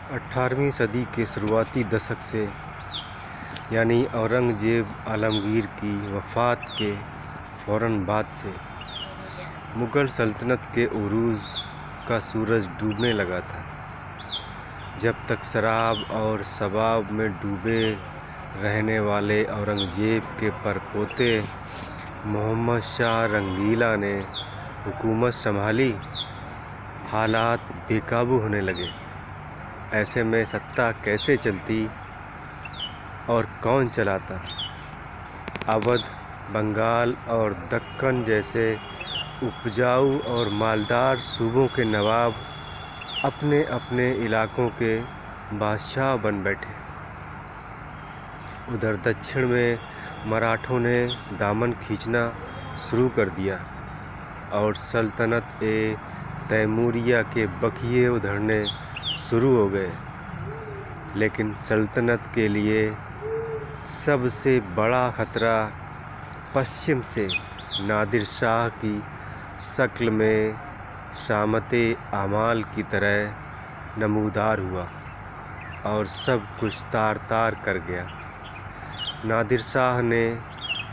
18वीं सदी के शुरुआती दशक से यानी औरंगज़ेब आलमगीर की वफ़ात के फ़ौरन बाद से मुग़ल सल्तनत के उरूज का सूरज डूबने लगा था। जब तक शराब और शबाब में डूबे रहने वाले औरंगज़ेब के परपोते मोहम्मद शाह रंगीला ने हुकूमत संभाली, हालात बेकाबू होने लगे। ऐसे में सत्ता कैसे चलती और कौन चलाता? अवध, बंगाल और दक्कन जैसे उपजाऊ और मालदार सूबों के नवाब अपने अपने इलाकों के बादशाह बन बैठे। उधर दक्षिण में मराठों ने दामन खींचना शुरू कर दिया और सल्तनत तैमूरिया के बखिए उधड़ने शुरू हो गए। लेकिन सल्तनत के लिए सबसे बड़ा ख़तरा पश्चिम से नादिर शाह की शक्ल में शामते आमाल की तरह नमूदार हुआ और सब कुछ तार तार कर गया। नादिर शाह ने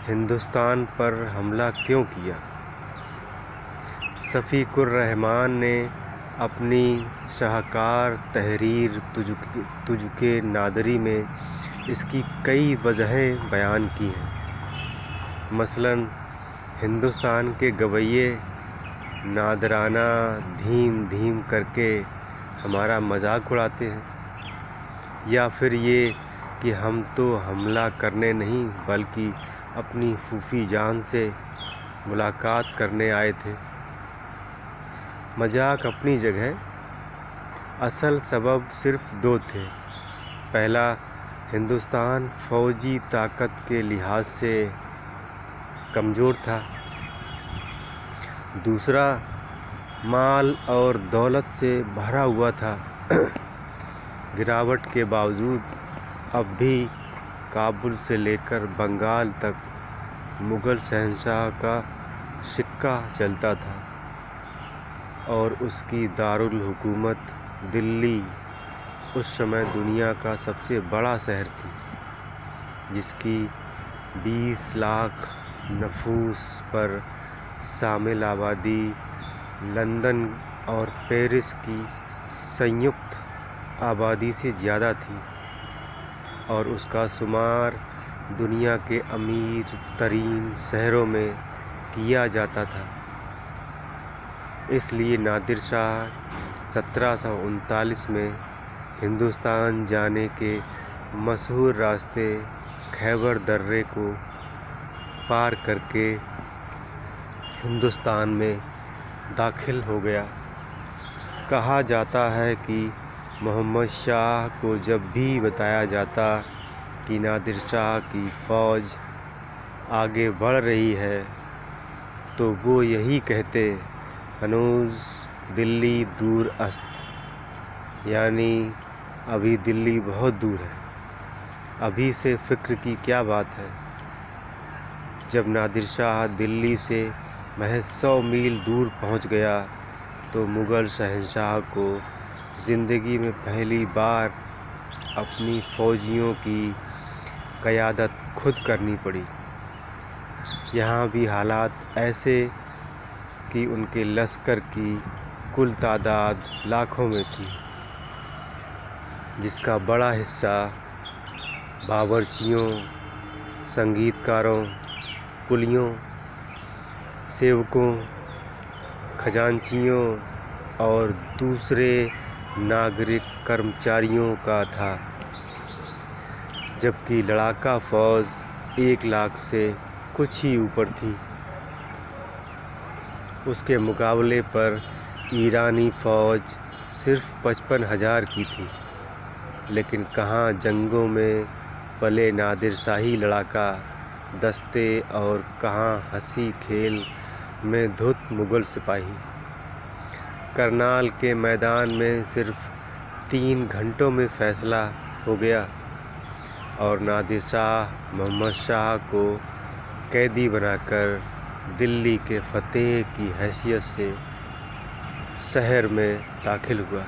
हिंदुस्तान पर हमला क्यों किया? शफ़ीकुर रहमान ने अपनी शाहकार तहरीर तुझके नादरी में इसकी कई वजहें बयान की हैं। मसलन हिंदुस्तान के गवैये नादराना धीम धीम करके हमारा मजाक उड़ाते हैं, या फिर ये कि हम तो हमला करने नहीं बल्कि अपनी फूफी जान से मुलाकात करने आए थे। मजाक अपनी जगह, असल सबब सिर्फ दो थे। पहला, हिंदुस्तान फ़ौजी ताकत के लिहाज से कमज़ोर था। दूसरा, माल और दौलत से भरा हुआ था। गिरावट के बावजूद अब भी काबुल से लेकर बंगाल तक मुग़ल शहंशाह का सिक्का चलता था और उसकी दारुल हुकूमत दिल्ली उस समय दुनिया का सबसे बड़ा शहर थी, जिसकी 20 लाख नफूस पर शामिल आबादी लंदन और पेरिस की संयुक्त आबादी से ज़्यादा थी और उसका शुमार दुनिया के अमीर तरीन शहरों में किया जाता था। इसलिए नादिर शाह 1739 में हिंदुस्तान जाने के मशहूर रास्ते खैबर दर्रे को पार करके हिंदुस्तान में दाखिल हो गया। कहा जाता है कि मोहम्मद शाह को जब भी बताया जाता कि नादिर शाह की फ़ौज आगे बढ़ रही है तो वो यही कहते, हनूज़ दिल्ली दूर अस्त, यानी अभी दिल्ली बहुत दूर है, अभी से फ़िक्र की क्या बात है। जब नादिर शाह दिल्ली से महज 100 मील दूर पहुंच गया तो मुग़ल शहंशाह को ज़िंदगी में पहली बार अपनी फ़ौजियों की क़यादत खुद करनी पड़ी। यहाँ भी हालात ऐसे कि उनके लश्कर की कुल तादाद लाखों में थी, जिसका बड़ा हिस्सा बावर्चियों, संगीतकारों, कुलियों, सेवकों, खजांचियों और दूसरे नागरिक कर्मचारियों का था, जबकि लड़ाका फ़ौज 1 लाख से कुछ ही ऊपर थी। उसके मुकाबले पर ईरानी फ़ौज सिर्फ 55,000 की थी। लेकिन कहाँ जंगों में पले नादिर शाही लड़ाका दस्ते और कहाँ हंसी खेल में धुत मुग़ल सिपाही। करनाल के मैदान में सिर्फ 3 घंटों में फ़ैसला हो गया और नादिर शाह मोहम्मद शाह को कैदी बनाकर दिल्ली के फ़तेह की हैसियत से शहर में दाखिल हुआ।